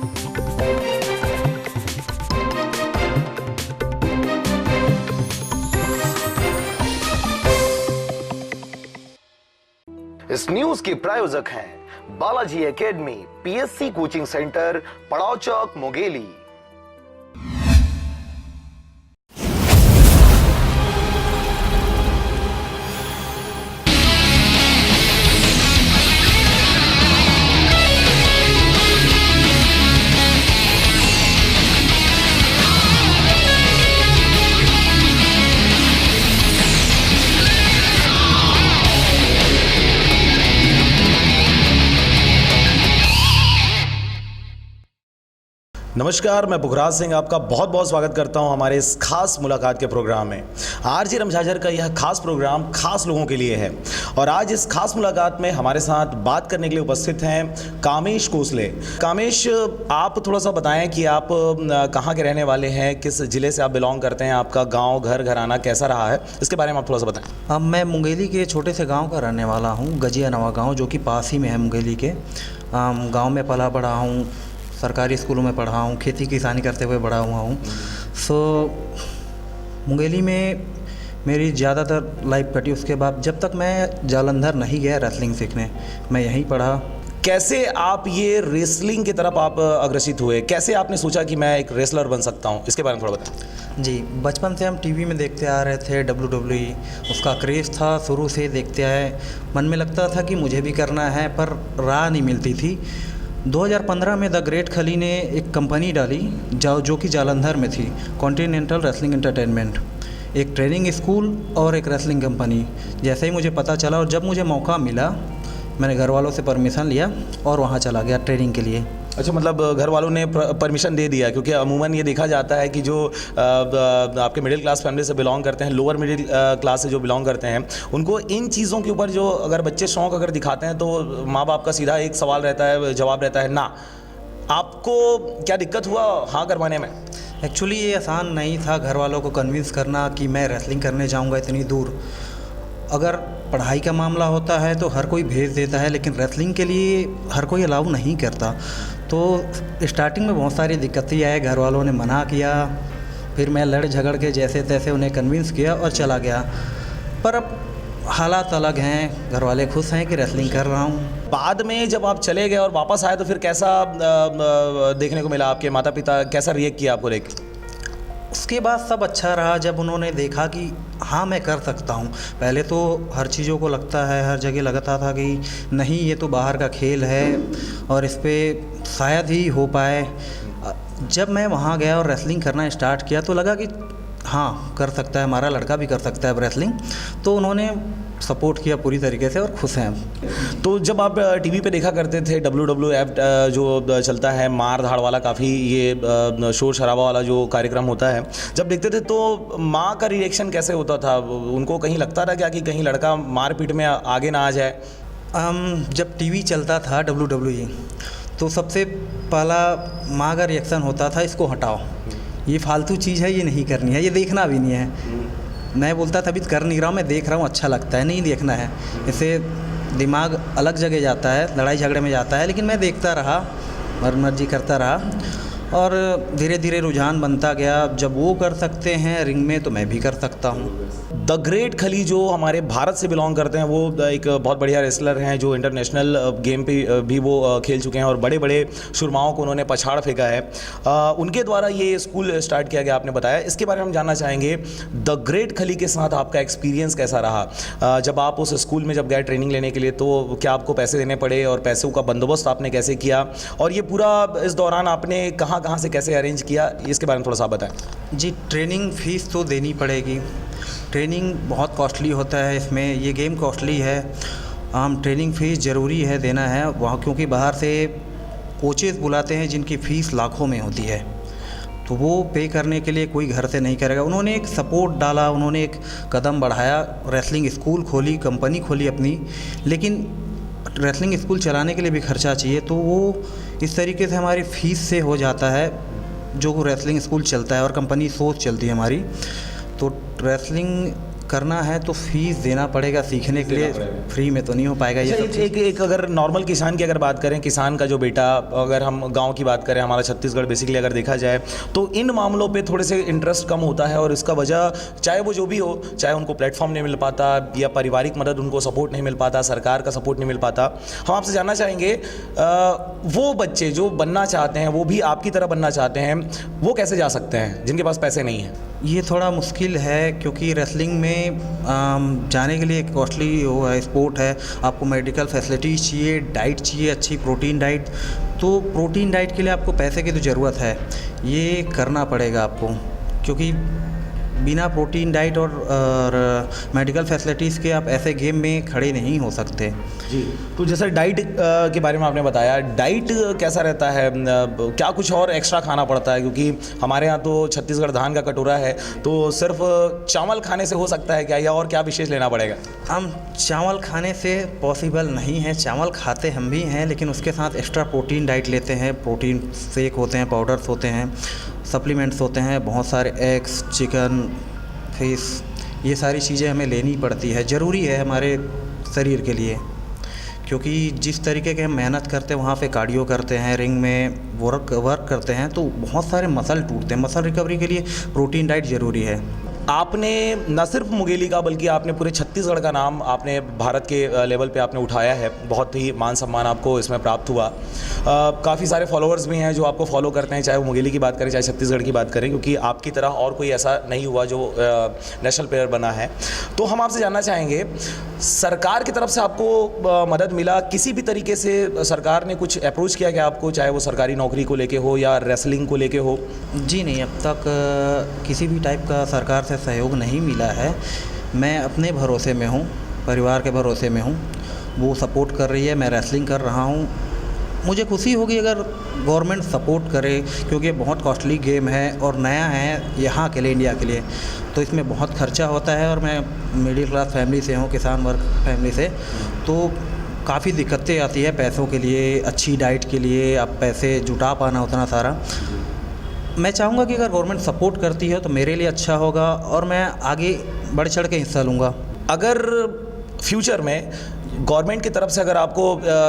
इस न्यूज के प्रायोजक हैं Balaji academy, PSC coaching centre, पड़ाव चौक, मुंगेली। नमस्कार, मैं पुखराज सिंह आपका बहुत बहुत स्वागत करता हूं हमारे इस खास मुलाकात के प्रोग्राम में। आरजे रमझाझर का यह खास प्रोग्राम खास लोगों के लिए है और आज इस खास मुलाकात में हमारे साथ बात करने के लिए उपस्थित हैं कामेश कोसले। कामेश, आप थोड़ा सा बताएं कि आप कहाँ के रहने वाले हैं, किस ज़िले से आप बिलोंग करते हैं, आपका गाँव, घर, घराना कैसा रहा है, इसके बारे में आप थोड़ा सा बताएँ। अब मैं मुंगेली के छोटे से गांव का रहने वाला हूं, गजिया नवा गांव, जो कि पास ही में है मुंगेली के। गांव में पला बढ़ा हूं, सरकारी स्कूलों में पढ़ा हूं, खेती किसानी करते हुए बड़ा हुआ हूं। मुंगेली में मेरी ज़्यादातर लाइफ कटी। उसके बाद जब तक मैं जालंधर नहीं गया रेसलिंग सीखने, मैं यहीं पढ़ा। कैसे आप ये रेसलिंग की तरफ आप अग्रसित हुए, कैसे आपने सोचा कि मैं एक रेसलर बन सकता हूँ, इसके बारे में थोड़ा बताएं। जी, बचपन से हम टीवी में देखते आ रहे थे, WWE उसका क्रेज़ था, शुरू से देखते आए। मन में लगता था कि मुझे भी करना है, पर राह नहीं मिलती थी। 2015 में द ग्रेट खली ने एक कंपनी डाली जो कि जालंधर में थी, कॉन्टिनेंटल रेसलिंग एंटरटेनमेंट, एक ट्रेनिंग स्कूल और एक रेसलिंग कंपनी। जैसे ही मुझे पता चला और जब मुझे मौका मिला, मैंने घर वालों से परमिशन लिया और वहाँ चला गया ट्रेनिंग के लिए। अच्छा, मतलब घर वालों ने परमिशन दे दिया, क्योंकि अमूमन ये देखा जाता है कि जो आपके मिडिल क्लास फैमिली से बिलोंग करते हैं, लोअर मिडिल क्लास से जो बिलोंग करते हैं, उनको इन चीज़ों के ऊपर जो अगर बच्चे शौक़ अगर दिखाते हैं तो माँ बाप का सीधा एक सवाल रहता है, जवाब रहता है ना। आपको क्या दिक्कत हुआ हाँ करवाने में? एक्चुअली ये आसान नहीं था घर वालों को कन्विंस करना कि मैं रेसलिंग करने जाऊँगा इतनी दूर। अगर पढ़ाई का मामला होता है तो हर कोई भेज देता है, लेकिन रेसलिंग के लिए हर कोई अलाउ नहीं करता। तो स्टार्टिंग में बहुत सारी दिक्कतें आई, घर वालों ने मना किया, फिर मैं लड़ झगड़ के जैसे तैसे उन्हें कन्विंस किया और चला गया। पर अब हालात अलग हैं, घर वाले खुश हैं कि रेसलिंग कर रहा हूँ। बाद में जब आप चले गए और वापस आए तो फिर कैसा देखने को मिला, आपके माता पिता कैसा रिएक्ट किया आपको लेकर? उसके बाद सब अच्छा रहा जब उन्होंने देखा कि हाँ मैं कर सकता हूँ। पहले तो हर चीज़ों को लगता है, हर जगह लगता था कि नहीं ये तो बाहर का खेल है और इस पर शायद ही हो पाए। जब मैं वहाँ गया और रेसलिंग करना स्टार्ट किया तो लगा कि हाँ कर सकता है, हमारा लड़का भी कर सकता है रेसलिंग। तो उन्होंने सपोर्ट किया पूरी तरीके से और खुश हैं। तो जब आप टीवी पे देखा करते थे WWF जो चलता है मार धाड़ वाला, काफ़ी ये शोर शराबा वाला जो कार्यक्रम होता है, जब देखते थे तो माँ का रिएक्शन कैसे होता था? उनको कहीं लगता था क्या कि कहीं लड़का मारपीट में आगे ना आ जाए? जब टीवी चलता था WWE तो सबसे पहला माँ का रिएक्शन होता था, इसको हटाओ, ये फालतू चीज़ है, ये नहीं करनी है, ये देखना भी नहीं है। मैं बोलता था अभी कर नहीं रहा हूँ, मैं देख रहा हूँ, अच्छा लगता है, नहीं देखना है। इससे दिमाग अलग जगह जाता है, लड़ाई झगड़े में जाता है। लेकिन मैं देखता रहा, मर्जी करता रहा और धीरे धीरे रुझान बनता गया। जब वो कर सकते हैं रिंग में तो मैं भी कर सकता हूँ। द ग्रेट खली जो हमारे भारत से बिलोंग करते हैं, वो एक बहुत बढ़िया रेसलर हैं जो इंटरनेशनल गेम पे भी वो खेल चुके हैं और बड़े बड़े शुरमाओं को उन्होंने पछाड़ फेंका है। उनके द्वारा ये स्कूल स्टार्ट किया गया, आपने बताया। इसके बारे में हम जानना चाहेंगे, द ग्रेट खली के साथ आपका एक्सपीरियंस कैसा रहा? जब आप उस स्कूल में जब गए ट्रेनिंग लेने के लिए तो क्या आपको पैसे देने पड़े और पैसों का बंदोबस्त आपने कैसे किया, और ये पूरा इस दौरान आपने कहाँ से कैसे अरेंज किया, इसके बारे में थोड़ा सा बताएं। जी, ट्रेनिंग फ़ीस तो देनी पड़ेगी। ट्रेनिंग बहुत कॉस्टली होता है, इसमें ये गेम कॉस्टली है। ट्रेनिंग फ़ीस ज़रूरी है, देना है वहाँ, क्योंकि बाहर से कोचेज़ बुलाते हैं जिनकी फ़ीस लाखों में होती है, तो वो पे करने के लिए कोई घर से नहीं करेगा। उन्होंने एक सपोर्ट डाला, उन्होंने एक कदम बढ़ाया, रेसलिंग स्कूल खोली, कंपनी खोली अपनी। लेकिन रेसलिंग स्कूल चलाने के लिए भी खर्चा चाहिए, तो वो इस तरीके से हमारी फ़ीस से हो जाता है जो रेसलिंग स्कूल चलता है और कंपनी सोच चलती है हमारी। तो रेसलिंग करना है तो फीस देना पड़ेगा सीखने के लिए, फ्री में तो नहीं हो पाएगा ये सब एक, एक अगर नॉर्मल किसान की अगर बात करें, किसान का जो बेटा, अगर हम गांव की बात करें, हमारा छत्तीसगढ़ बेसिकली अगर देखा जाए तो इन मामलों पे थोड़े से इंटरेस्ट कम होता है, और इसका वजह चाहे वो जो भी हो, चाहे उनको प्लेटफॉर्म नहीं मिल पाता या पारिवारिक मदद उनको सपोर्ट नहीं मिल पाता, सरकार का सपोर्ट नहीं मिल पाता। हम आपसे जानना चाहेंगे वो बच्चे जो बनना चाहते हैं, वो भी आपकी तरह बनना चाहते हैं, वो कैसे जा सकते हैं जिनके पास पैसे नहीं हैं? ये थोड़ा मुश्किल है क्योंकि रेसलिंग में जाने के लिए एक कॉस्टली वो है, स्पोर्ट है, आपको मेडिकल फैसिलिटीज़ चाहिए, डाइट चाहिए, अच्छी प्रोटीन डाइट। तो प्रोटीन डाइट के लिए आपको पैसे की तो ज़रूरत है, ये करना पड़ेगा आपको, क्योंकि बिना प्रोटीन डाइट और मेडिकल फैसिलिटीज़ के आप ऐसे गेम में खड़े नहीं हो सकते। जी, तो जैसे डाइट के बारे में आपने बताया, डाइट कैसा रहता है, क्या कुछ और एक्स्ट्रा खाना पड़ता है? क्योंकि हमारे यहाँ तो छत्तीसगढ़ धान का कटोरा है, तो सिर्फ चावल खाने से हो सकता है क्या, या और क्या विशेष लेना पड़ेगा? हम चावल खाने से पॉसिबल नहीं है, चावल खाते हम भी हैं, लेकिन उसके साथ एक्स्ट्रा प्रोटीन डाइट लेते हैं, प्रोटीन शेक होते हैं, पाउडर्स होते हैं, सप्लीमेंट्स होते हैं, बहुत सारे एग्स, चिकन, फिश, ये सारी चीज़ें हमें लेनी पड़ती है, ज़रूरी है हमारे शरीर के लिए। क्योंकि जिस तरीके के हम मेहनत करते हैं, वहाँ पे कार्डियो करते हैं, रिंग में वर्क करते हैं, तो बहुत सारे मसल टूटते हैं। मसल रिकवरी के लिए प्रोटीन डाइट ज़रूरी है। आपने न सिर्फ मुंगेली का बल्कि आपने पूरे छत्तीसगढ़ का नाम आपने भारत के लेवल पे आपने उठाया है, बहुत ही मान सम्मान आपको इसमें प्राप्त हुआ। काफ़ी सारे फॉलोअर्स भी हैं जो आपको फॉलो करते हैं, चाहे वो मुंगेली की बात करें चाहे छत्तीसगढ़ की बात करें, क्योंकि आपकी तरह और कोई ऐसा नहीं हुआ जो नेशनल प्लेयर बना है। तो हम आपसे जानना चाहेंगे, सरकार की तरफ से आपको मदद मिला किसी भी तरीके से? सरकार ने कुछ अप्रोच किया क्या आपको, चाहे वो सरकारी नौकरी को लेके हो या रेसलिंग को लेके हो? जी नहीं, अब तक किसी भी टाइप का सरकार से सहयोग नहीं मिला है। मैं अपने भरोसे में हूँ, परिवार के भरोसे में हूँ, वो सपोर्ट कर रही है, मैं रेसलिंग कर रहा हूँ। मुझे खुशी होगी अगर गवर्नमेंट सपोर्ट करे, क्योंकि ये बहुत कॉस्टली गेम है और नया है यहाँ के लिए, इंडिया के लिए, तो इसमें बहुत खर्चा होता है। और मैं मिडिल क्लास फैमिली से हूँ, किसान वर्ग फैमिली से, तो काफ़ी दिक्कतें आती है पैसों के लिए, अच्छी डाइट के लिए, आप पैसे जुटा पाना उतना सारा। मैं चाहूँगा कि अगर गवर्नमेंट सपोर्ट करती है तो मेरे लिए अच्छा होगा और मैं आगे बढ़ चढ़ के हिस्सा लूँगा। अगर फ्यूचर में गवर्नमेंट की तरफ से अगर आपको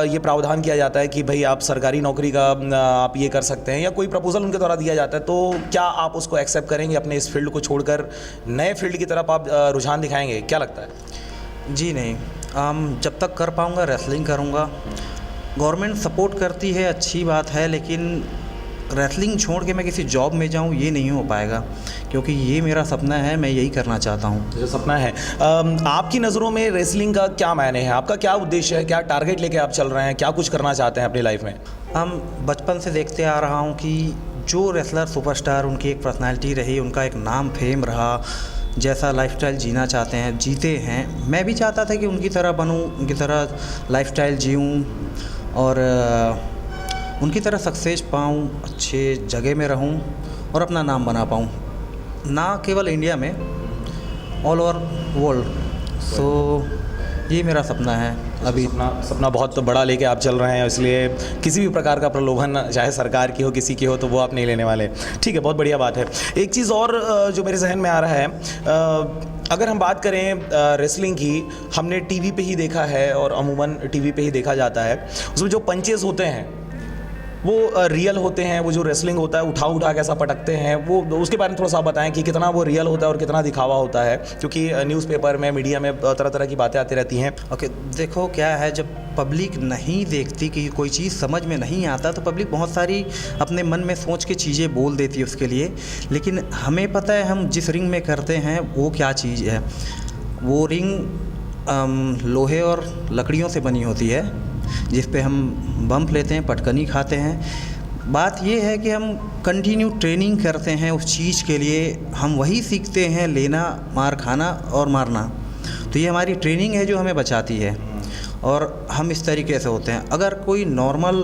ये प्रावधान किया जाता है कि भाई आप सरकारी नौकरी का आप ये कर सकते हैं, या कोई प्रपोजल उनके द्वारा दिया जाता है, तो क्या आप उसको एक्सेप्ट करेंगे? अपने इस फील्ड को छोड़कर नए फील्ड की तरफ आप रुझान दिखाएंगे? क्या लगता है? जी नहीं, जब तक कर पाऊँगा रेसलिंग करूँगा। गवर्नमेंट सपोर्ट करती है, अच्छी बात है, लेकिन रेसलिंग छोड़ के मैं किसी जॉब में जाऊँ ये नहीं हो पाएगा, क्योंकि ये मेरा सपना है, मैं यही करना चाहता हूँ। जो सपना है, आपकी नज़रों में रेसलिंग का क्या मायने है? आपका क्या उद्देश्य है? क्या टारगेट लेके आप चल रहे हैं? क्या कुछ करना चाहते हैं अपनी लाइफ में? हम बचपन से देखते आ रहा हूँ कि जो रेसलर सुपरस्टार, उनकी एक पर्सनालिटी रही, उनका एक नाम फेम रहा, जैसा लाइफस्टाइल जीना चाहते हैं जीते हैं। मैं भी चाहता था कि उनकी तरह बनूँ, उनकी तरह लाइफस्टाइल जीऊँ और उनकी तरह सक्सेस पाऊँ, अच्छे जगह में रहूँ और अपना नाम बना पाऊँ, ना केवल इंडिया में, ऑल ओवर वर्ल्ड। सो ये मेरा सपना है। अभी सपना बहुत बड़ा लेके आप चल रहे हैं, इसलिए किसी भी प्रकार का प्रलोभन, चाहे सरकार की हो किसी की हो, तो वो आप नहीं लेने वाले। ठीक है, बहुत बढ़िया बात है। एक चीज़ और जो मेरे जहन में आ रहा है, अगर हम बात करें रेसलिंग की, हमने टीवी पे ही देखा है और अमूमन टीवी पे ही देखा जाता है, उसमें जो पंचेस होते हैं वो रियल होते हैं। वो जो रेसलिंग होता है उठा के ऐसा पटकते हैं, वो उसके बारे में थोड़ा सा बताएं कि कितना वो रियल होता है और कितना दिखावा होता है, क्योंकि न्यूज़पेपर में, मीडिया में तरह तरह की बातें आती रहती हैं। ओके, देखो क्या है, जब पब्लिक नहीं देखती कि कोई चीज़ समझ में नहीं आता, तो पब्लिक बहुत सारी अपने मन में सोच के चीज़ें बोल देती है उसके लिए। लेकिन हमें पता है हम जिस रिंग में करते हैं वो क्या चीज़ है। वो रिंग लोहे और लकड़ियों से बनी होती है, जिस पे हम बम्प लेते हैं, पटकनी खाते हैं। बात ये है कि हम कंटिन्यू ट्रेनिंग करते हैं उस चीज़ के लिए, हम वही सीखते हैं, लेना, मार खाना और मारना। तो ये हमारी ट्रेनिंग है जो हमें बचाती है, और हम इस तरीके से होते हैं। अगर कोई नॉर्मल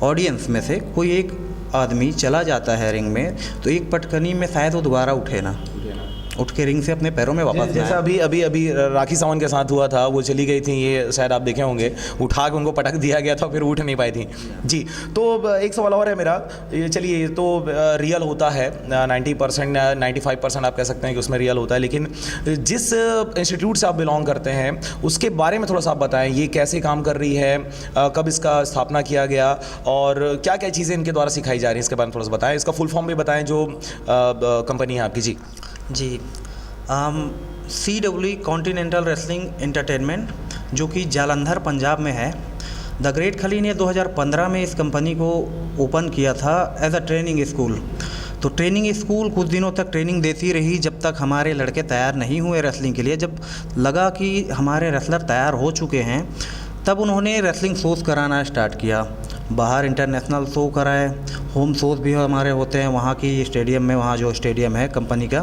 ऑडियंस में से कोई एक आदमी चला जाता है रिंग में, तो एक पटकनी में शायद वो दोबारा उठे ना, उठ के रिंग से अपने पैरों में वापस जैसा अभी अभी अभी राखी सावंत के साथ हुआ था, वो चली गई थी, ये शायद आप देखे होंगे, उठा के उनको पटक दिया गया था, फिर उठ नहीं पाई थी जी। तो एक सवाल और है मेरा, ये चलिए ये तो रियल होता है 90% 95% आप कह सकते हैं कि उसमें रियल होता है, लेकिन जिस इंस्टीट्यूट से आप बिलोंग करते हैं उसके बारे में थोड़ा सा आप बताएं, ये कैसे काम कर रही है, कब इसका स्थापना किया गया और क्या क्या चीज़ें इनके द्वारा सिखाई जा रही हैं, इसके बारे में थोड़ा सा बताएं, इसका फुल फॉर्म भी बताएं जो कंपनी है आपकी। जी CW कॉन्टिनेंटल रेसलिंग एंटरटेनमेंट, जो कि जालंधर पंजाब में है। द ग्रेट खली ने 2015 में इस कंपनी को ओपन किया था एज अ ट्रेनिंग स्कूल। तो ट्रेनिंग स्कूल कुछ दिनों तक ट्रेनिंग देती रही, जब तक हमारे लड़के तैयार नहीं हुए रेसलिंग के लिए। जब लगा कि हमारे रेसलर तैयार हो चुके हैं, तब उन्होंने रेसलिंग शोज़ कराना स्टार्ट किया। बाहर इंटरनेशनल शो कराए, होम शोज़ भी हमारे होते हैं वहाँ की स्टेडियम में, वहाँ जो स्टेडियम है कंपनी का,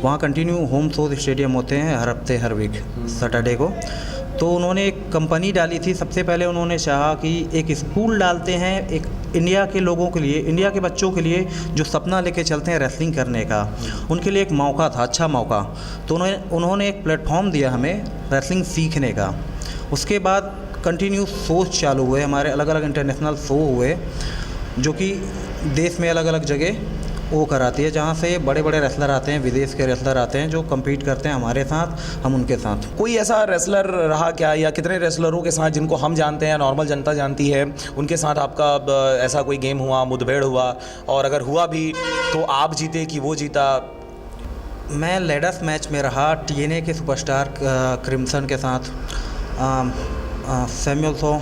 वहाँ कंटिन्यू होम शोज़ स्टेडियम होते हैं हर हफ्ते हर वीक सैटरडे को। तो उन्होंने एक कंपनी डाली थी। सबसे पहले उन्होंने चाहा कि एक स्कूल डालते हैं, एक इंडिया के लोगों के लिए, इंडिया के बच्चों के लिए जो सपना लेके चलते हैं रेसलिंग करने का, उनके लिए एक मौका था, अच्छा मौका। तो उन्होंने एक प्लेटफॉर्म दिया हमें रेसलिंग सीखने का। उसके बाद कंटिन्यू शोज़ चालू हुए हमारे, अलग अलग इंटरनेशनल शो हुए जो कि देश में अलग अलग जगह वो कराती है, जहाँ से बड़े बड़े रेसलर आते हैं, विदेश के रेसलर आते हैं जो compete करते हैं हमारे साथ, हम उनके साथ। कोई ऐसा रेसलर रहा क्या, या कितने रेसलरों के साथ जिनको हम जानते हैं, नॉर्मल जनता जानती है, उनके साथ आपका ऐसा कोई गेम हुआ, मुठभेड़ हुआ, और अगर हुआ भी तो आप जीते कि वो जीता? मैं लेडर्स मैच में रहा TNA के सुपरस्टार क्रिम्सन के साथ, सैमुअल सो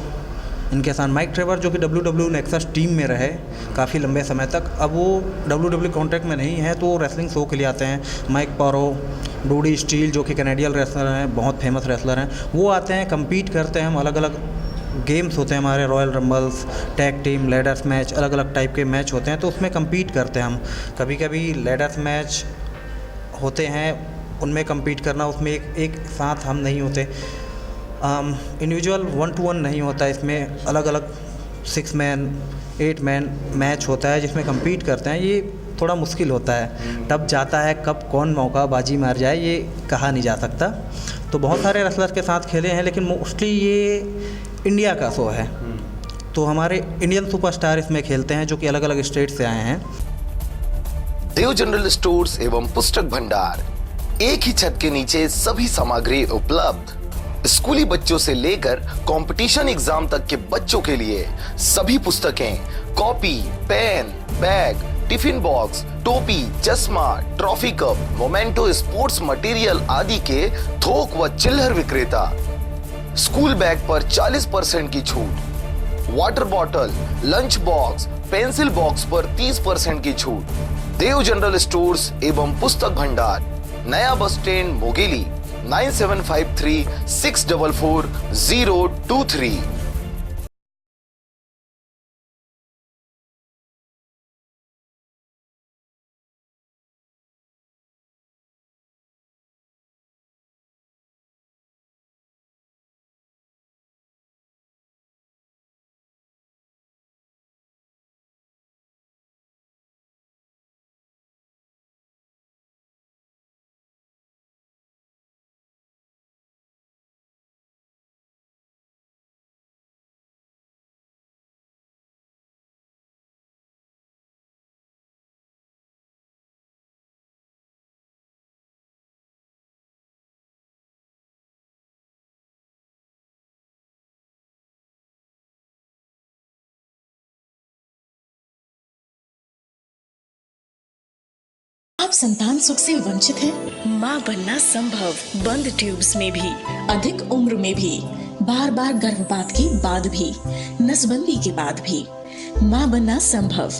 इनके साथ, माइक ट्रेवर जो कि WWE नेक्सस टीम में रहे काफ़ी लंबे समय तक। अब वो WWE कॉन्ट्रैक्ट में नहीं है, तो रेसलिंग शो के लिए आते हैं। माइक पारो, डूडी स्टील जो कि कैनेडियन रेसलर हैं, बहुत फेमस रेसलर हैं, वो आते हैं, compete करते हैं हम। अलग अलग गेम्स होते हैं हमारे, royal rumbles, tag team, ladders match, अलग अलग टाइप के मैच होते हैं, तो उसमें compete करते हैं हम। कभी कभी लेडर्स मैच होते हैं, उनमें compete करना, उसमें एक साथ हम नहीं होते, इंडिविजुअल 1-to-1 नहीं होता, इसमें अलग अलग 6 मैन 8 मैन मैच होता है जिसमें compete करते हैं। ये थोड़ा मुश्किल होता है, तब जाता है कब कौन मौका बाजी मार जाए, ये कहा नहीं जा सकता। तो बहुत सारे रेसलर के साथ खेले हैं, लेकिन मोस्टली ये इंडिया का शो है, तो हमारे इंडियन सुपरस्टार इसमें खेलते हैं जो कि अलग अलग स्टेट से आए हैं। देव जनरल स्टोर्स एवं पुस्तक भंडार, एक ही छत के नीचे सभी सामग्री उपलब्ध। स्कूली बच्चों से लेकर कंपटीशन एग्जाम तक के बच्चों के लिए सभी पुस्तकें, copy, pen, bag, tiffin box, टोपी, चश्मा, trophy cup, memento sports material आदि के थोक व चिल्लर विक्रेता। स्कूल बैग पर 40% की छूट, water bottle, lunch box, pencil box पर 30% की छूट। देव जनरल स्टोर्स एवं पुस्तक भंडार, नया बस स्टैंड, मोगेली, 9753 644 023। आप संतान सुख से वंचित हैं? माँ बनना संभव, बंद ट्यूब्स में भी, अधिक उम्र में भी, बार बार गर्भपात के बाद भी, नसबंदी के बाद भी। माँ बनना संभव,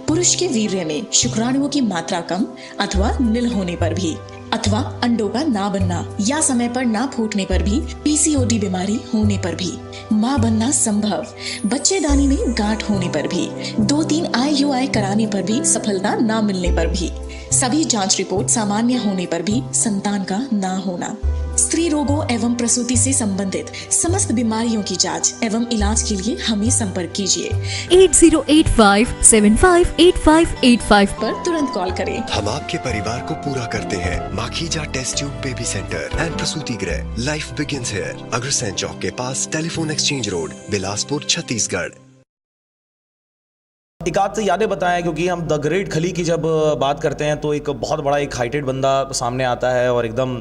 पुरुष के वीर्य में शुक्राणुओं की मात्रा कम अथवा नील होने पर भी, अथवा अंडों का ना बनना या समय पर ना फूटने पर भी, PCOD बीमारी होने पर भी। माँ बनना संभव, बच्चेदानी में गांठ होने पर भी, 2-3 IUI कराने पर भी सफलता ना मिलने पर भी, सभी जांच रिपोर्ट सामान्य होने पर भी संतान का ना होना। स्त्री रोगों एवं प्रसूति से संबंधित समस्त बीमारियों की जांच एवं इलाज के लिए हमें संपर्क कीजिए 8085758585 पर तुरंत कॉल करें। हम आपके परिवार को पूरा करते हैं। Makhija test tube baby centre and प्रसूति गृह, life begins here, Agrasen Chowk के पास, telephone exchange road, Bilaspur, Chhattisgarh. एक आध से यादें बताएं, क्योंकि हम द ग्रेट खली की जब बात करते हैं तो एक बहुत बड़ा एक हाइटेड बंदा सामने आता है और एकदम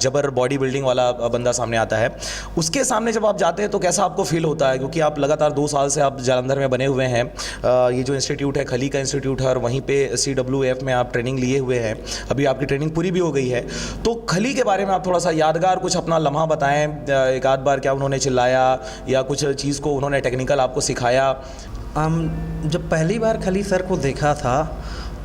जबर बॉडी बिल्डिंग वाला बंदा सामने आता है। उसके सामने जब आप जाते हैं तो कैसा आपको फील होता है, क्योंकि आप लगातार 2 साल से आप जालंधर में बने हुए हैं। ये जो इंस्टीट्यूट है खली का इंस्टीट्यूट है और वहीं पे CWF में आप ट्रेनिंग लिए हुए हैं, अभी आपकी ट्रेनिंग पूरी भी हो गई है। तो खली के बारे में आप थोड़ा सा यादगार कुछ अपना लम्हा बताएँ, एक आध बार क्या उन्होंने चिल्लाया या कुछ चीज़ को उन्होंने टेक्निकल आपको सिखाया। जब पहली बार खली सर को देखा था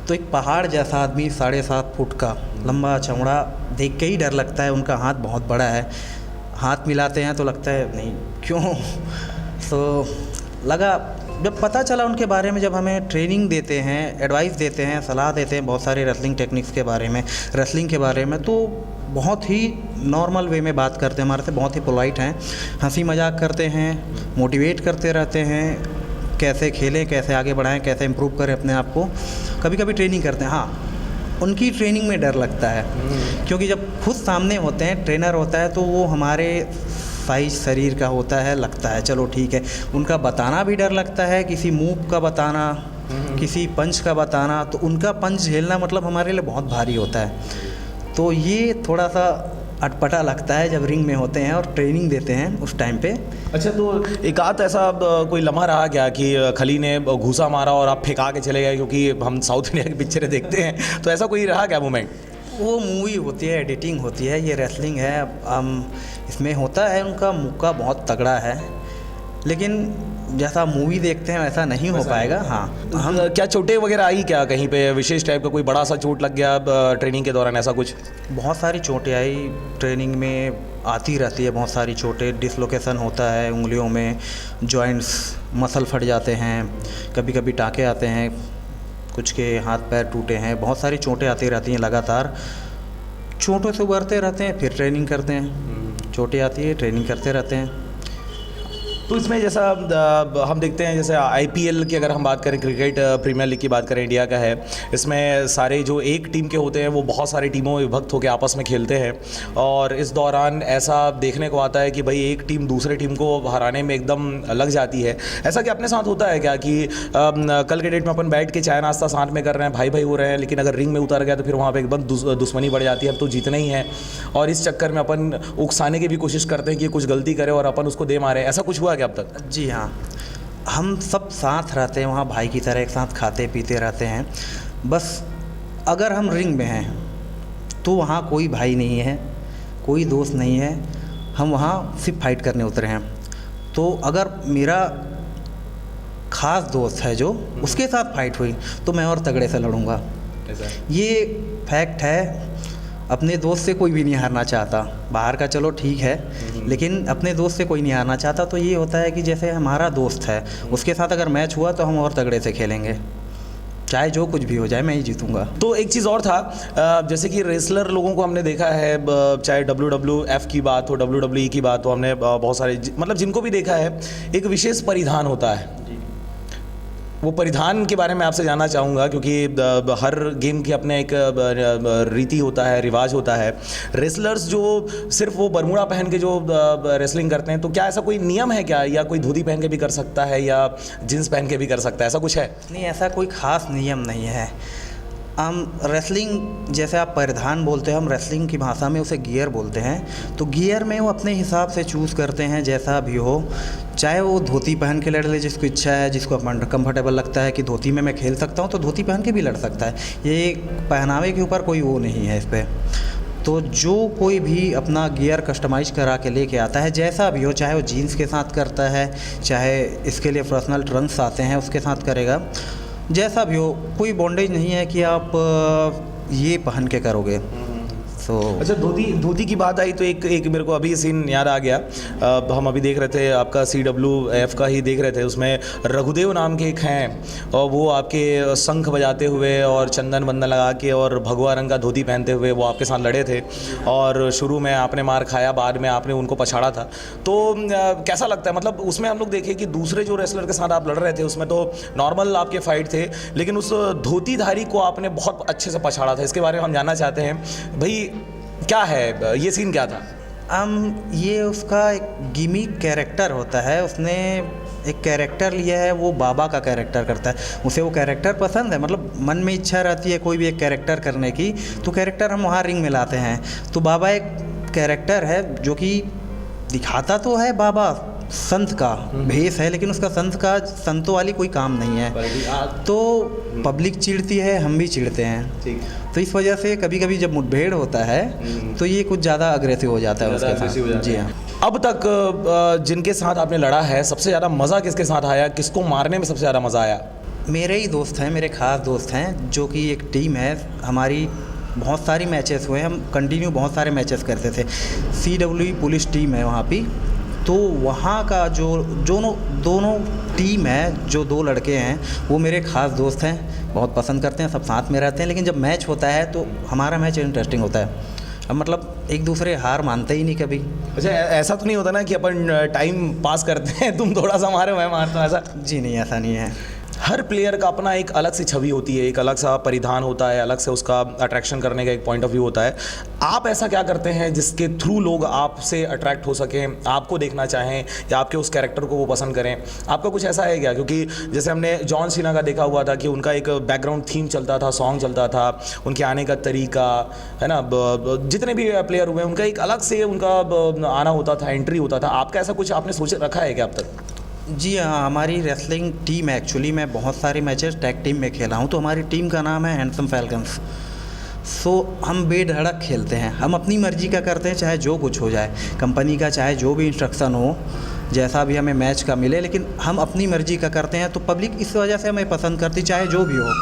तो एक पहाड़ जैसा आदमी 7.5 फुट का लंबा चौड़ा देख के ही डर लगता है। उनका हाथ बहुत बड़ा है, हाथ मिलाते हैं तो लगता है नहीं क्यों। तो लगा, जब पता चला उनके बारे में, जब हमें ट्रेनिंग देते हैं, एडवाइस देते हैं, सलाह देते हैं बहुत सारे रेसलिंग टेक्निक्स के बारे में, रेसलिंग के बारे में, तो बहुत ही नॉर्मल वे में बात करते हैं, हमारे से बहुत ही पोलाइट हैं, हंसी मजाक करते हैं, मोटिवेट करते रहते हैं, कैसे खेलें, कैसे आगे बढ़ाएं, कैसे इम्प्रूव करें अपने आप को। कभी कभी ट्रेनिंग करते हैं। हाँ, उनकी ट्रेनिंग में डर लगता है, क्योंकि जब खुद सामने होते हैं, ट्रेनर होता है तो वो हमारे साइज शरीर का होता है, लगता है चलो ठीक है। उनका बताना भी डर लगता है, किसी मूव का बताना, किसी पंच का बताना, तो उनका पंच झेलना मतलब हमारे लिए बहुत भारी होता है। तो ये थोड़ा सा अटपटा लगता है जब रिंग में होते हैं और ट्रेनिंग देते हैं उस टाइम पे। अच्छा, तो एक आध ऐसा कोई लम्हा रहा क्या कि खली ने घूसा मारा और आप फेंका के चले गए, क्योंकि हम साउथ इंडिया की पिक्चरें देखते हैं, तो ऐसा कोई रहा क्या मोमेंट? वो मूवी होती है, एडिटिंग होती है, ये रेसलिंग है। इसमें होता है उनका मुक्का बहुत तगड़ा है, लेकिन जैसा मूवी देखते हैं वैसा नहीं हो पाएगा। हाँ, हम क्या चोटें वगैरह आई क्या, कहीं पे विशेष टाइप का कोई बड़ा सा चोट लग गया ट्रेनिंग के दौरान, ऐसा कुछ? बहुत सारी चोटें आई, ट्रेनिंग में आती रहती है बहुत सारी चोटें। डिसलोकेशन होता है उंगलियों में, जॉइंट्स मसल फट जाते हैं, कभी कभी टाँके आते हैं, कुछ के हाथ पैर टूटे हैं, बहुत सारी चोटें आती रहती हैं लगातार। चोटों से उबरते रहते हैं, फिर ट्रेनिंग करते हैं, चोटें आती है, ट्रेनिंग करते रहते हैं। तो इसमें जैसा हम देखते हैं, जैसे IPL की अगर हम बात करें, क्रिकेट प्रीमियर लीग की बात करें, इंडिया का है, इसमें सारे जो एक टीम के होते हैं वो बहुत सारी टीमों में विभक्त होकर आपस में खेलते हैं, और इस दौरान ऐसा देखने को आता है कि भाई एक टीम दूसरे टीम को हराने में एकदम लग जाती है। ऐसा कि अपने साथ होता है क्या कि कल के डेट में अपन बैठ के चाय नाश्ता साथ में कर रहे हैं, भाई भाई हो रहे हैं, लेकिन अगर रिंग में उतर गया तो फिर वहाँ पर एकदम दुश्मनी बढ़ जाती है, अब तो जीतना ही है, और इस चक्कर में अपन उकसाने की भी कोशिश करते हैं कि कुछ गलती करे और अपन उसको दे मारे। ऐसा कुछ हुआ अब तक? जी हाँ, हम सब साथ रहते हैं वहाँ, भाई की तरह एक साथ खाते पीते रहते हैं। बस अगर हम रिंग में हैं तो वहाँ कोई भाई नहीं है, कोई दोस्त नहीं है, हम वहाँ सिर्फ फाइट करने उतरे हैं। तो अगर मेरा ख़ास दोस्त है जो, उसके साथ फाइट हुई तो मैं और तगड़े से लड़ूंगा। ये फैक्ट है। अपने दोस्त से कोई भी नहीं हारना चाहता, बाहर का चलो ठीक है, लेकिन अपने दोस्त से कोई नहीं हारना चाहता। तो ये होता है कि जैसे हमारा दोस्त है, उसके साथ अगर मैच हुआ तो हम और तगड़े से खेलेंगे, चाहे जो कुछ भी हो जाए, मैं ही जीतूंगा। तो एक चीज़ और था, जैसे कि रेसलर लोगों को हमने देखा है, चाहे WWF की बात हो, WWE की बात हो, हमने बहुत सारे मतलब जिनको भी देखा है, एक विशेष परिधान होता है। वो परिधान के बारे में आपसे जानना चाहूँगा, क्योंकि हर गेम के अपने एक रीति होता है, रिवाज होता है। रेसलर्स जो सिर्फ वो बरमूडा पहन के जो रेसलिंग करते हैं, तो क्या ऐसा कोई नियम है क्या, या कोई धोती पहन के भी कर सकता है या जीन्स पहन के भी कर सकता है, ऐसा कुछ है? नहीं, ऐसा कोई ख़ास नियम नहीं है। हम रेसलिंग, जैसे आप परिधान बोलते हैं, हम रेसलिंग की भाषा में उसे गियर बोलते हैं। तो गियर में वो अपने हिसाब से चूज़ करते हैं, जैसा भी हो, चाहे वो धोती पहन के लड़ ले जिसको इच्छा है, जिसको कंफर्टेबल लगता है कि धोती में मैं खेल सकता हूँ तो धोती पहन के भी लड़ सकता है। ये पहनावे के ऊपर कोई वो नहीं है इस पर। तो जो कोई भी अपना गियर कस्टमाइज़ करा के लेके आता है, जैसा भी हो, चाहे वो जीन्स के साथ करता है, चाहे इसके लिए पर्सनल ट्रंक्स आते हैं उसके साथ करेगा, जैसा भी हो, कोई बॉन्डेज नहीं है कि आप ये पहन के करोगे। अच्छा, धोती की बात आई तो एक मेरे को अभी सीन याद आ गया। हम अभी देख रहे थे आपका CWF का ही देख रहे थे, उसमें रघुदेव नाम के एक हैं और वो आपके शंख बजाते हुए और चंदन बंदन लगा के और भगवा रंग का धोती पहनते हुए वो आपके साथ लड़े थे और शुरू में आपने मार खाया, बाद में आपने उनको पछाड़ा था। तो कैसा लगता है, मतलब उसमें हम लोग देखें कि दूसरे जो रेसलर के साथ आप लड़ रहे थे उसमें तो नॉर्मल आपके फाइट थे, लेकिन उस धोतीधारी को आपने बहुत अच्छे से पछाड़ा था। इसके बारे में हम जानना चाहते हैं भाई, क्या है ये सीन, क्या था? ये उसका एक गिमिक कैरेक्टर होता है, उसने एक कैरेक्टर लिया है, वो बाबा का कैरेक्टर करता है। उसे वो कैरेक्टर पसंद है, मतलब मन में इच्छा रहती है कोई भी एक कैरेक्टर करने की, तो कैरेक्टर हम वहाँ रिंग में लाते हैं। तो बाबा एक कैरेक्टर है जो कि दिखाता तो है बाबा संत का भेष है, लेकिन उसका संतों वाली कोई काम नहीं है। तो पब्लिक चिढ़ती है, हम भी चिढ़ते हैं। तो इस वजह से कभी कभी जब मुठभेड़ होता है तो ये कुछ ज़्यादा अग्रेसिव हो जाता है उसके साथ। जी हाँ। अब तक जिनके साथ आपने लड़ा है, सबसे ज़्यादा मज़ा किसके साथ आया, किसको मारने में सबसे ज़्यादा मज़ा आया? मेरे ही दोस्त हैं, मेरे ख़ास दोस्त हैं, जो कि एक टीम है हमारी। बहुत सारी मैचेस हुए, हम कंटिन्यू बहुत सारे मैचेस करते थे। CWE पुलिस टीम है वहाँ पे, तो वहाँ का जो दोनों टीम है, जो 2 लड़के हैं वो मेरे ख़ास दोस्त हैं, बहुत पसंद करते हैं, सब साथ में रहते हैं। लेकिन जब मैच होता है तो हमारा मैच इंटरेस्टिंग होता है, अब मतलब एक दूसरे हार मानते ही नहीं कभी। अच्छा, ऐसा तो नहीं होता ना कि अपन टाइम पास करते हैं, तुम थोड़ा सा मारे मैं मारता हूँ, ऐसा? जी नहीं, ऐसा नहीं है। हर प्लेयर का अपना एक अलग सी छवि होती है, एक अलग सा परिधान होता है, अलग से उसका अट्रैक्शन करने का एक पॉइंट ऑफ व्यू होता है। आप ऐसा क्या करते हैं जिसके थ्रू लोग आपसे अट्रैक्ट हो सकें, आपको देखना चाहें या आपके उस कैरेक्टर को वो पसंद करें? आपका कुछ ऐसा है क्या? क्योंकि जैसे हमने जॉन सीना का देखा हुआ था कि उनका एक बैकग्राउंड थीम चलता था, सॉन्ग चलता था, उनके आने का तरीका है ना, जितने भी प्लेयर हुए उनका एक अलग से उनका आना होता था, एंट्री होता था। आपका ऐसा कुछ आपने सोच रखा है क्या अब तक? जी हाँ, हमारी रेसलिंग टीम है। एक्चुअली मैं बहुत सारे मैचेस टैग टीम में खेला हूँ, तो हमारी टीम का नाम है हैंडसम फैल्कन्स। सो हम बेधड़क खेलते हैं, हम अपनी मर्जी का करते हैं, चाहे जो कुछ हो जाए, कंपनी का चाहे जो भी इंस्ट्रक्शन हो, जैसा भी हमें मैच का मिले, लेकिन हम अपनी मर्जी का करते हैं। तो पब्लिक इस वजह से हमें पसंद करती, चाहे जो भी हो,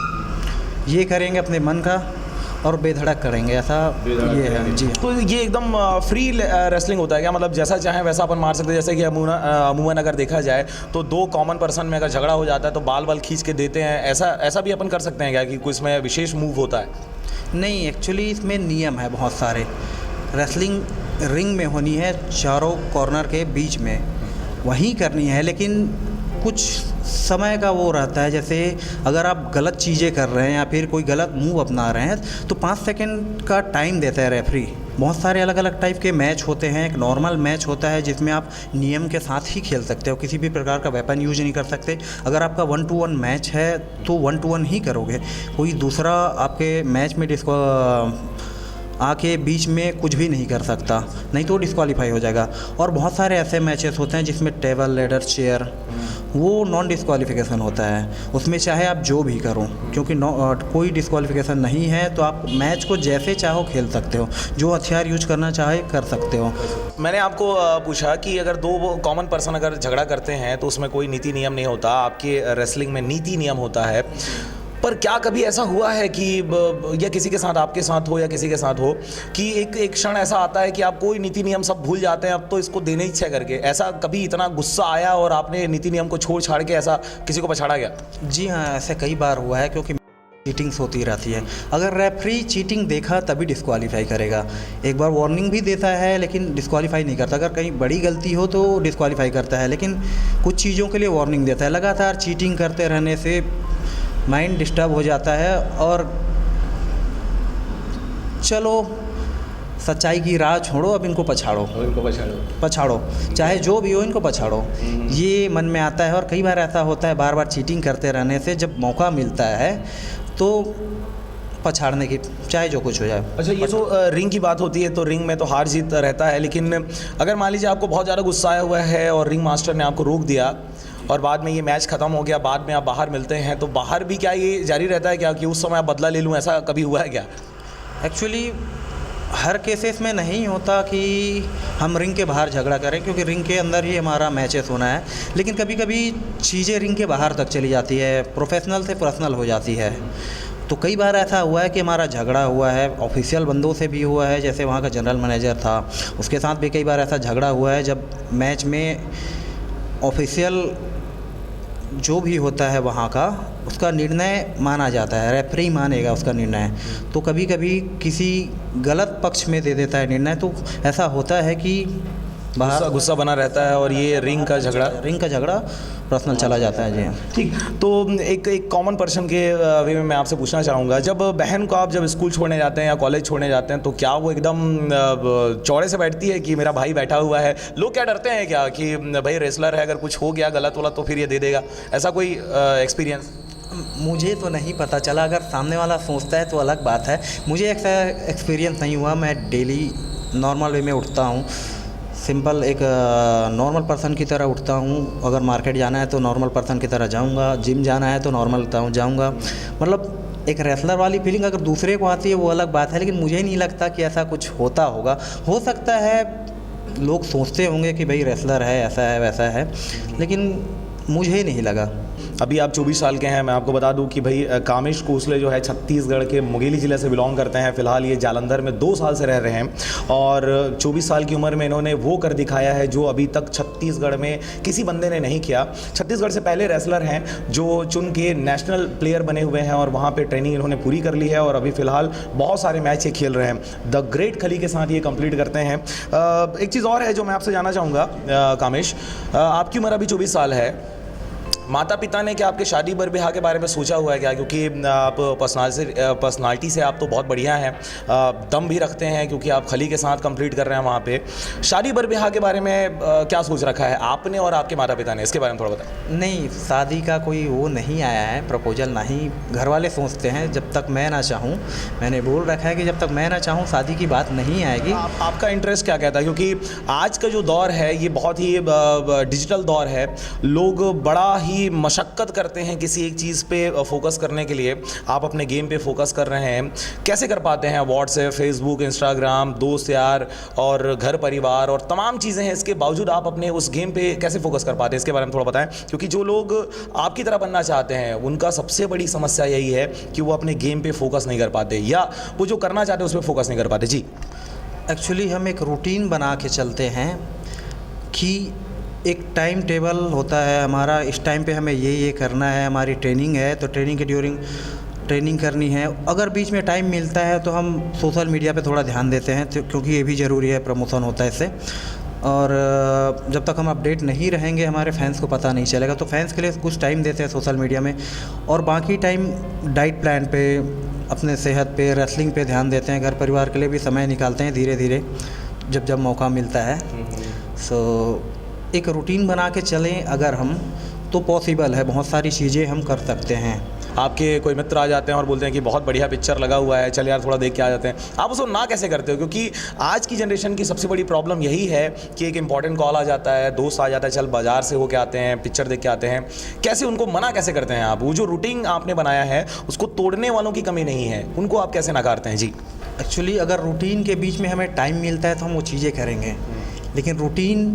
ये करेंगे अपने मन का और बेधड़क करेंगे, ऐसा ये है। जी तो ये एकदम फ्री रेसलिंग होता है क्या? मतलब जैसा चाहे वैसा अपन मार सकते हैं? जैसे कि अमूमन अगर देखा जाए तो 2 कॉमन पर्सन में अगर झगड़ा हो जाता है तो बाल खींच के देते हैं, ऐसा भी अपन कर सकते हैं क्या कि कुछ इसमें विशेष मूव होता है? नहीं, एक्चुअली इसमें नियम है बहुत सारे। रेसलिंग रिंग में होनी है, चारों कॉर्नर के बीच में वहीं करनी है, लेकिन कुछ समय का वो रहता है। जैसे अगर आप गलत चीज़ें कर रहे हैं या फिर कोई गलत मूव अपना रहे हैं तो 5 सेकंड का टाइम देता है रेफरी। बहुत सारे अलग अलग टाइप के मैच होते हैं। एक नॉर्मल मैच होता है जिसमें आप नियम के साथ ही खेल सकते हो, किसी भी प्रकार का वेपन यूज नहीं कर सकते। अगर आपका 1-to-1 मैच है तो 1-to-1 ही करोगे, कोई दूसरा आपके मैच में आके बीच में कुछ भी नहीं कर सकता, नहीं तो डिस्क्वालीफाई हो जाएगा। और बहुत सारे ऐसे मैचेस होते हैं जिसमें टेबल, लेडर, चेयर, वो नॉन डिस्क्वालीफिकेशन होता है, उसमें चाहे आप जो भी करो, क्योंकि कोई डिस्क्वालीफिकेशन नहीं है, तो आप मैच को जैसे चाहो खेल सकते हो, जो हथियार यूज करना चाहे कर सकते हो। मैंने आपको पूछा कि अगर 2 कॉमन पर्सन अगर झगड़ा करते हैं तो उसमें कोई नीति नियम नहीं होता, आपके रेसलिंग में नीति नियम होता है। पर क्या कभी ऐसा हुआ है कि या किसी के साथ, आपके साथ हो या किसी के साथ हो, कि एक क्षण ऐसा आता है कि आप कोई नीति नियम सब भूल जाते हैं, अब तो इसको देने ही इच्छा करके, ऐसा कभी इतना गुस्सा आया और आपने नीति नियम को छोड़ छाड़ के ऐसा किसी को पछाड़ा गया? जी हाँ, ऐसे कई बार हुआ है, क्योंकि चीटिंग्स होती रहती है। अगर रेफरी चीटिंग देखा तभी डिस्क्वालीफाई करेगा। एक बार वार्निंग भी देता है लेकिन डिस्क्वालीफाई नहीं करता। अगर कहीं बड़ी गलती हो तो डिस्क्वालीफाई करता है, लेकिन कुछ चीज़ों के लिए वार्निंग देता है। लगातार चीटिंग करते रहने से माइंड डिस्टर्ब हो जाता है। और चलो, सच्चाई की राह छोड़ो, अब इनको पछाड़ो, चाहे जो भी हो, इनको पछाड़ो, ये मन में आता है। और कई बार ऐसा होता है, बार बार चीटिंग करते रहने से जब मौका मिलता है तो पछाड़ने की, चाहे जो कुछ हो जाए। अच्छा, ये जो रिंग की बात होती है तो रिंग में तो हार जीत रहता है, लेकिन अगर मान लीजिए आपको बहुत ज़्यादा गुस्सा आया हुआ है और रिंग मास्टर ने आपको रोक दिया और बाद में ये मैच ख़त्म हो गया, बाद में आप बाहर मिलते हैं, तो बाहर भी क्या ये जारी रहता है क्या कि उस समय आप बदला ले लूँ, ऐसा कभी हुआ है क्या? एक्चुअली हर केसेस में नहीं होता कि हम रिंग के बाहर झगड़ा करें, क्योंकि रिंग के अंदर ही हमारा मैचेस होना है। लेकिन कभी कभी चीज़ें रिंग के बाहर तक चली जाती है, प्रोफेशनल से पर्सनल हो जाती है। तो कई बार ऐसा हुआ है कि हमारा झगड़ा हुआ है, ऑफिशियल बंदों से भी हुआ है, जैसे वहाँ का जनरल मैनेजर था उसके साथ भी कई बार ऐसा झगड़ा हुआ है। जब मैच में ऑफिशियल जो भी होता है वहाँ का, उसका निर्णय माना जाता है, रेफरी मानेगा उसका निर्णय, तो कभी कभी किसी गलत पक्ष में दे देता है निर्णय। तो ऐसा होता है कि बाहर गुस्सा बना रहता है और ये रिंग का झगड़ा पर्सनल चला जाता है जी। ठीक, तो एक कॉमन पर्सन के वे में मैं आपसे पूछना चाहूँगा, जब बहन को आप जब स्कूल छोड़ने जाते हैं या कॉलेज छोड़ने जाते हैं तो क्या वो एकदम चौड़े से बैठती है कि मेरा भाई बैठा हुआ है? लोग क्या डरते हैं क्या कि भाई रेसलर है, अगर कुछ हो गया गलत वाला तो फिर ये दे देगा, ऐसा कोई एक्सपीरियंस? मुझे तो नहीं पता चला, अगर सामने वाला सोचता है तो अलग बात है। मुझे ऐसा एक्सपीरियंस नहीं हुआ। मैं डेली नॉर्मल वे में उठता हूँ, सिंपल एक नॉर्मल पर्सन की तरह उठता हूँ। अगर मार्केट जाना है तो नॉर्मल पर्सन की तरह जाऊँगा, जिम जाना है तो नॉर्मल जाऊँगा। मतलब एक रेसलर वाली फीलिंग अगर दूसरे को आती है वो अलग बात है, लेकिन मुझे नहीं लगता कि ऐसा कुछ होता होगा। हो सकता है लोग सोचते होंगे कि भाई रेसलर है, ऐसा है वैसा है, लेकिन मुझे नहीं लगा। अभी आप 24 साल के हैं। मैं आपको बता दूं कि भाई कामेश कोसले जो है छत्तीसगढ़ के मुंगेली ज़िले से बिलोंग करते हैं। फ़िलहाल ये जालंधर में 2 साल से रह रहे हैं और 24 साल की उम्र में इन्होंने वो कर दिखाया है जो अभी तक छत्तीसगढ़ में किसी बंदे ने नहीं किया। छत्तीसगढ़ से पहले रेसलर हैं जो चुन के नेशनल प्लेयर बने हुए हैं और वहाँ पर ट्रेनिंग इन्होंने पूरी कर ली है और अभी फ़िलहाल बहुत सारे मैच ये खेल रहे हैं। द ग्रेट खली के साथ ये कंप्लीट करते हैं। एक चीज़ और है जो मैं आपसे जानना चाहूँगा कामेश, आपकी उम्र अभी 24 साल है। माता पिता ने क्या आपके शादी बर ब्याह के बारे में सोचा हुआ है क्या? क्योंकि आप पर्सनालिटी से आप तो बहुत बढ़िया हैं, दम भी रखते हैं क्योंकि आप खली के साथ कंप्लीट कर रहे हैं वहाँ पे। शादी बर ब्याह के बारे में क्या सोच रखा है आपने और आपके माता पिता ने? इसके बारे में थोड़ा बताएं। नहीं, शादी का कोई वो नहीं आया है प्रपोजल, ना ही घर वाले सोचते हैं। जब तक मैं ना चाहूँ, मैंने बोल रखा है कि जब तक मैं ना चाहूँ शादी की बात नहीं आएगी। आपका इंटरेस्ट क्या कहता है? क्योंकि आज का जो दौर है ये बहुत ही डिजिटल दौर है। लोग बड़ा ही मशक्क़त करते हैं किसी एक चीज़ पे फोकस करने के लिए। आप अपने गेम पे फोकस कर रहे हैं, कैसे कर पाते हैं? व्हाट्सएप, फेसबुक, इंस्टाग्राम, दोस्त यार और घर परिवार और तमाम चीज़ें हैं, इसके बावजूद आप अपने उस गेम पे कैसे फोकस कर पाते हैं? इसके बारे में थोड़ा बताएं, क्योंकि जो लोग आपकी तरह बनना चाहते हैं उनका सबसे बड़ी समस्या यही है कि वो अपने गेम पे फोकस नहीं कर पाते या वो जो करना चाहते हैं उस पर फोकस नहीं कर पाते। जी, एक्चुअली हम एक रूटीन बना के चलते हैं कि एक टाइम टेबल होता है हमारा, इस टाइम पे हमें ये करना है। हमारी ट्रेनिंग है तो ट्रेनिंग के ड्यूरिंग ट्रेनिंग करनी है। अगर बीच में टाइम मिलता है तो हम सोशल मीडिया पे थोड़ा ध्यान देते हैं क्योंकि ये भी ज़रूरी है, प्रमोशन होता है इससे। और जब तक हम अपडेट नहीं रहेंगे हमारे फैंस को पता नहीं चलेगा, तो फैंस के लिए कुछ टाइम देते हैं सोशल मीडिया में और बाकी टाइम डाइट प्लान पे, अपने सेहत पे, रेसलिंग पे ध्यान देते हैं। घर परिवार के लिए भी समय निकालते हैं धीरे धीरे जब मौका मिलता है। सो एक रूटीन बना के चलें अगर हम, तो पॉसिबल है, बहुत सारी चीज़ें हम कर सकते हैं। आपके कोई मित्र आ जाते हैं और बोलते हैं कि बहुत बढ़िया पिक्चर लगा हुआ है, चल यार थोड़ा देख के आ जाते हैं, आप उसको ना कैसे करते हो? क्योंकि आज की जनरेशन की सबसे बड़ी प्रॉब्लम यही है कि एक इंपॉर्टेंट कॉल आ जाता है, दोस्त आ जाता है, चल बाजार से होके आते हैं, पिक्चर देख के आते हैं। कैसे उनको मना कैसे करते हैं आप? वो जो रूटीन आपने बनाया है उसको तोड़ने वालों की कमी नहीं है, उनको आप कैसे नकारते हैं? जी, एक्चुअली अगर रूटीन के बीच में हमें टाइम मिलता है तो हम वो चीज़ें करेंगे, लेकिन रूटीन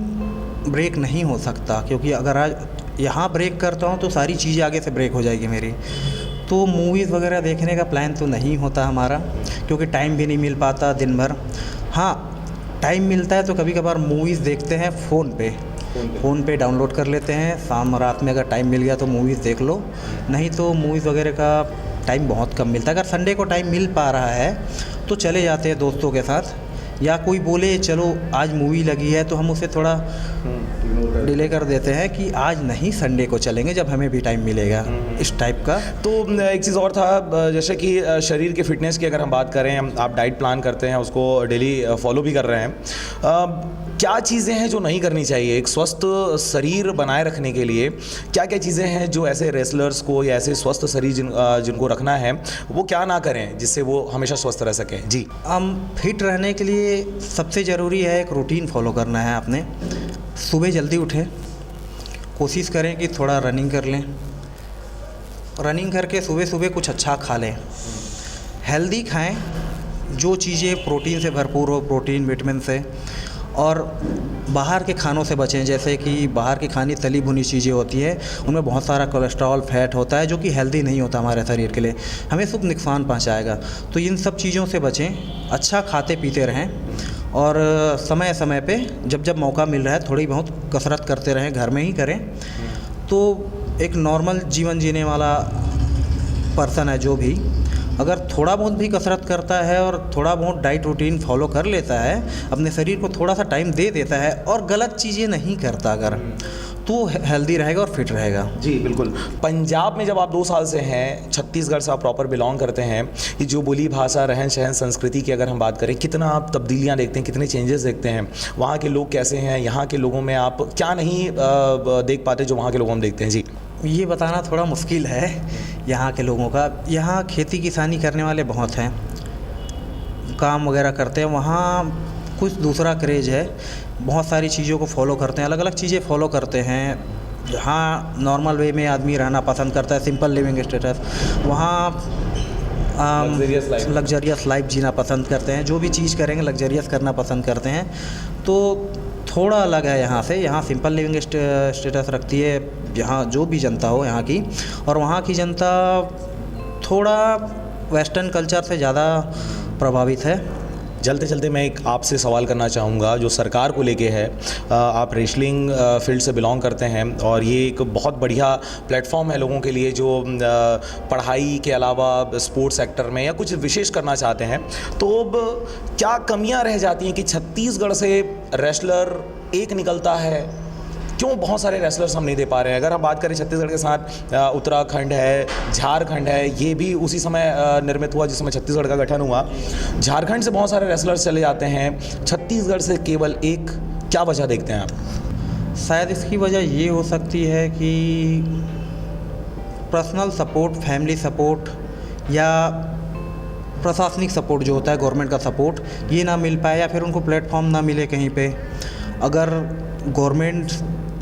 ब्रेक नहीं हो सकता, क्योंकि अगर आज यहाँ ब्रेक करता हूँ तो सारी चीज़ें आगे से ब्रेक हो जाएगी मेरी। तो मूवीज़ वगैरह देखने का प्लान तो नहीं होता हमारा, क्योंकि टाइम भी नहीं मिल पाता दिन भर। हाँ, टाइम मिलता है तो कभी कभार मूवीज़ देखते हैं फ़ोन पे डाउनलोड कर लेते हैं। शाम रात में अगर टाइम मिल गया तो मूवीज़ देख लो, नहीं तो मूवीज़ वगैरह का टाइम बहुत कम मिलता है। अगर संडे को टाइम मिल पा रहा है तो चले जाते हैं दोस्तों के साथ, या कोई बोले चलो आज मूवी लगी है तो हम उसे थोड़ा डिले कर देते हैं कि आज नहीं, संडे को चलेंगे जब हमें भी टाइम मिलेगा, इस टाइप का। तो एक चीज़ और था, जैसे कि शरीर के फिटनेस की अगर हम बात करें, आप डाइट प्लान करते हैं, उसको डेली फॉलो भी कर रहे हैं, क्या चीज़ें हैं जो नहीं करनी चाहिए एक स्वस्थ शरीर बनाए रखने के लिए? क्या क्या चीज़ें हैं जो ऐसे रेसलर्स को या ऐसे स्वस्थ शरीर जिनको रखना है वो क्या ना करें जिससे वो हमेशा स्वस्थ रह सकें? जी, हम फिट रहने के लिए सबसे ज़रूरी है एक रूटीन फॉलो करना है आपने। सुबह जल्दी उठें, कोशिश करें कि थोड़ा रनिंग कर लें, रनिंग करके सुबह सुबह कुछ अच्छा खा लें, हेल्दी खाएं, जो चीज़ें प्रोटीन से भरपूर हो, प्रोटीन विटामिन से, और बाहर के खानों से बचें, जैसे कि बाहर की खानी तली भुनी चीज़ें होती है, उनमें बहुत सारा कोलेस्ट्रॉल फैट होता है जो कि हेल्दी नहीं होता हमारे शरीर के लिए, हमें सब नुकसान पहुंचाएगा। तो इन सब चीज़ों से बचें, अच्छा खाते पीते रहें और समय समय पे जब जब मौका मिल रहा है थोड़ी बहुत कसरत करते रहें, घर में ही करें। तो एक नॉर्मल जीवन जीने वाला पर्सन है जो भी, अगर थोड़ा बहुत भी कसरत करता है और थोड़ा बहुत डाइट रूटीन फॉलो कर लेता है, अपने शरीर को थोड़ा सा टाइम दे देता है और गलत चीज़ें नहीं करता अगर, तो हेल्दी रहेगा और फिट रहेगा। जी बिल्कुल। पंजाब में जब आप 2 साल से हैं, छत्तीसगढ़ से आप प्रॉपर बिलोंग करते हैं, ये जो बोली भाषा, रहन सहन, संस्कृति की अगर हम बात करें, कितना आप तब्दीलियाँ देखते हैं, कितने चेंजेस देखते हैं? वहाँ के लोग कैसे हैं? यहाँ के लोगों में आप क्या नहीं देख पाते जो वहाँ के लोगों में देखते हैं? जी, ये बताना थोड़ा मुश्किल है यहाँ के लोगों का। यहाँ खेती किसानी करने वाले बहुत हैं, काम वगैरह करते हैं। वहाँ कुछ दूसरा क्रेज है, बहुत सारी चीज़ों को फॉलो करते हैं, अलग अलग चीज़ें फॉलो करते हैं। जहाँ नॉर्मल वे में आदमी रहना पसंद करता है, सिंपल लिविंग स्टेटस, वहाँ लग्जरियस लाइफ जीना पसंद करते हैं। जो भी चीज़ करेंगे लग्जरियस करना पसंद करते हैं। तो थोड़ा अलग है यहाँ से। यहाँ सिंपल लिविंग स्टेटस रखती है यहाँ जो भी जनता हो यहाँ की, और वहाँ की जनता थोड़ा वेस्टर्न कल्चर से ज़्यादा प्रभावित है। चलते चलते मैं एक आपसे सवाल करना चाहूँगा जो सरकार को लेके है। आप रेसलिंग फील्ड से बिलोंग करते हैं और ये एक बहुत बढ़िया प्लेटफॉर्म है लोगों के लिए जो पढ़ाई के अलावा स्पोर्ट्स सेक्टर में या कुछ विशेष करना चाहते हैं। तो अब क्या कमियां रह जाती हैं कि छत्तीसगढ़ से रेसलर एक निकलता है? क्यों बहुत सारे रेसलर्स हम नहीं दे पा रहे हैं? अगर हम बात करें छत्तीसगढ़ के साथ उत्तराखंड है, झारखंड है, ये भी उसी समय निर्मित हुआ जिस समय छत्तीसगढ़ का गठन हुआ। झारखंड से बहुत सारे रेसलर्स चले जाते हैं, छत्तीसगढ़ से केवल एक, क्या वजह देखते हैं आप? शायद इसकी वजह ये हो सकती है कि पर्सनल सपोर्ट, फैमिली सपोर्ट या प्रशासनिक सपोर्ट जो होता है, गवर्नमेंट का सपोर्ट, ये ना मिल पाए या फिर उनको प्लेटफॉर्म ना मिले कहीं पे। अगर गवर्नमेंट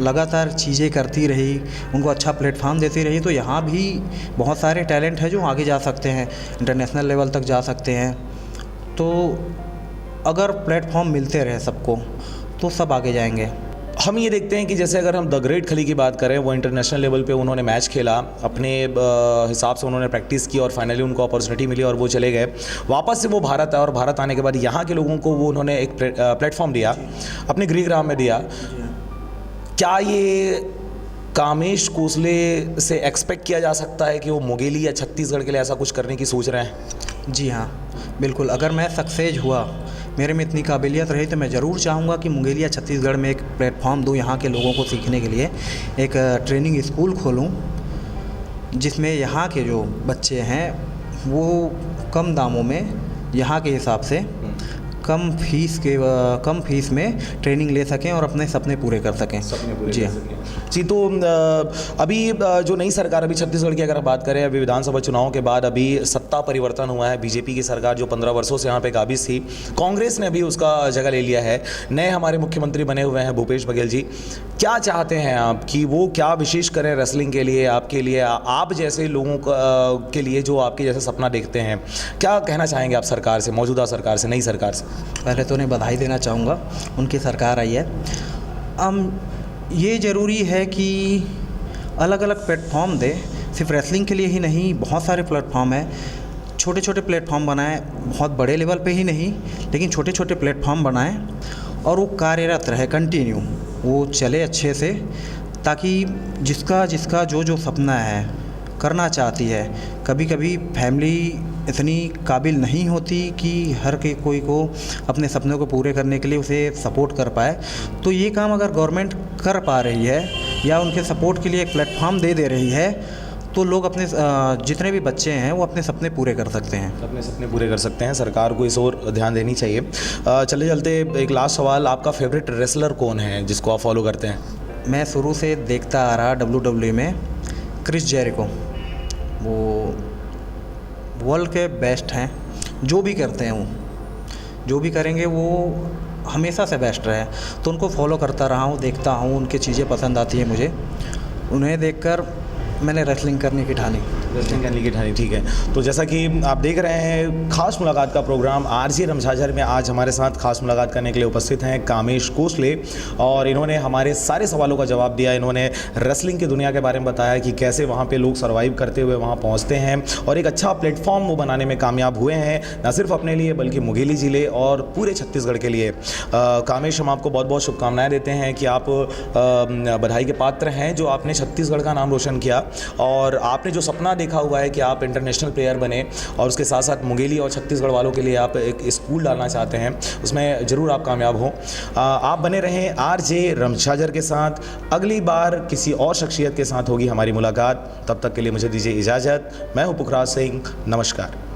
लगातार चीज़ें करती रही, उनको अच्छा प्लेटफॉर्म देती रही, तो यहाँ भी बहुत सारे टैलेंट हैं जो आगे जा सकते हैं, इंटरनेशनल लेवल तक जा सकते हैं। तो अगर प्लेटफॉर्म मिलते रहे सबको तो सब आगे जाएंगे। हम ये देखते हैं कि जैसे अगर हम द ग्रेट खली की बात करें, वो इंटरनेशनल लेवल पे उन्होंने मैच खेला, अपने हिसाब से उन्होंने प्रैक्टिस की और फाइनली उनको अपॉर्चुनिटी मिली और वो चले गए। वापस से वो भारत आए और भारत आने के बाद यहाँ के लोगों को वो उन्होंने एक प्लेटफॉर्म दिया, अपने गृहग्राम में दिया। क्या ये कामेश कोसले से एक्सपेक्ट किया जा सकता है कि वो मुंगेली या छत्तीसगढ़ के लिए ऐसा कुछ करने की सोच रहे हैं? जी हाँ, बिल्कुल। अगर मैं सक्सेस हुआ, मेरे में इतनी काबिलियत रही, तो मैं ज़रूर चाहूँगा कि मुंगेली या छत्तीसगढ़ में एक प्लेटफॉर्म दूँ यहाँ के लोगों को सीखने के लिए। एक ट्रेनिंग स्कूल खोलूँ जिसमें यहाँ के जो बच्चे हैं वो कम दामों में, यहाँ के हिसाब से कम फीस में ट्रेनिंग ले सकें और अपने सपने पूरे कर सकें। जी हाँ जी। तो अभी जो नई सरकार, अभी छत्तीसगढ़ की अगर आप बात करें, अभी विधानसभा चुनाव के बाद अभी सत्ता परिवर्तन हुआ है। बीजेपी की सरकार जो 15 वर्षों से यहाँ पे काबिज थी, कांग्रेस ने अभी उसका जगह ले लिया है। नए हमारे मुख्यमंत्री बने हुए हैं भूपेश बघेल जी। क्या चाहते हैं आप कि वो क्या विशेष करें रेसलिंग के लिए, आपके लिए, आप जैसे लोगों के लिए जो आपके जैसे सपना देखते हैं? क्या कहना चाहेंगे आप सरकार से, मौजूदा सरकार से, नई सरकार से? पहले तो उन्हें बधाई देना चाहूँगा, उनकी सरकार आई है। ये ज़रूरी है कि अलग अलग प्लेटफॉर्म दे, सिर्फ रेसलिंग के लिए ही नहीं, बहुत सारे प्लेटफॉर्म हैं। छोटे छोटे प्लेटफॉर्म बनाएं, बहुत बड़े लेवल पे ही नहीं, लेकिन छोटे छोटे प्लेटफॉर्म बनाएं और वो कार्यरत रहे, कंटिन्यू वो चले अच्छे से, ताकि जिसका जो सपना है, करना चाहती है, कभी कभी फैमिली इतनी काबिल नहीं होती कि हर कोई को अपने सपनों को पूरे करने के लिए उसे सपोर्ट कर पाए। तो ये काम अगर गवर्नमेंट कर पा रही है या उनके सपोर्ट के लिए एक प्लेटफॉर्म दे रही है, तो लोग अपने जितने भी बच्चे हैं वो अपने सपने पूरे कर सकते हैं। अपने सपने पूरे कर सकते हैं। सरकार को इस ओर ध्यान देनी चाहिए। चलते चलते एक लास्ट सवाल, आपका फेवरेट रेसलर कौन है जिसको आप फॉलो करते हैं? मैं शुरू से देखता आ रहा WWE में क्रिस जेरिको, वो वर्ल्ड के बेस्ट हैं। जो भी करते हैं, वो जो भी करेंगे वो हमेशा से बेस्ट रहे। तो उनको फॉलो करता रहा हूँ, देखता हूँ, उनकी चीज़ें पसंद आती हैं मुझे। उन्हें देखकर मैंने रेसलिंग करने की ठानी। रेसलिंग कैन लीग ठाणे, ठीक है। तो जैसा कि आप देख रहे हैं खास मुलाकात का प्रोग्राम आरजे रमझाझर में आज हमारे साथ खास मुलाकात करने के लिए उपस्थित हैं कामेश कोसले, और इन्होंने हमारे सारे सवालों का जवाब दिया। इन्होंने रेसलिंग की दुनिया के बारे में बताया कि कैसे वहाँ पे लोग सर्वाइव करते हुए वहाँ पहुँचते हैं, और एक अच्छा प्लेटफॉर्म वो बनाने में कामयाब हुए हैं, न सिर्फ अपने लिए बल्कि मुंगेली ज़िले और पूरे छत्तीसगढ़ के लिए। कामेश, हम आपको बहुत बहुत शुभकामनाएं देते हैं कि आप बधाई के पात्र हैं जो आपने छत्तीसगढ़ का नाम रोशन किया, और आपने जो सपना देखा हुआ है कि आप इंटरनेशनल प्लेयर बने, और उसके साथ साथ मुंगेली और छत्तीसगढ़ वालों के लिए आप एक स्कूल डालना चाहते हैं, उसमें ज़रूर आप कामयाब हों। आप बने रहें आरजे रमझाझर के साथ। अगली बार किसी और शख्सियत के साथ होगी हमारी मुलाकात, तब तक के लिए मुझे दीजिए इजाज़त। मैं हूं पुखराज सिंह, नमस्कार।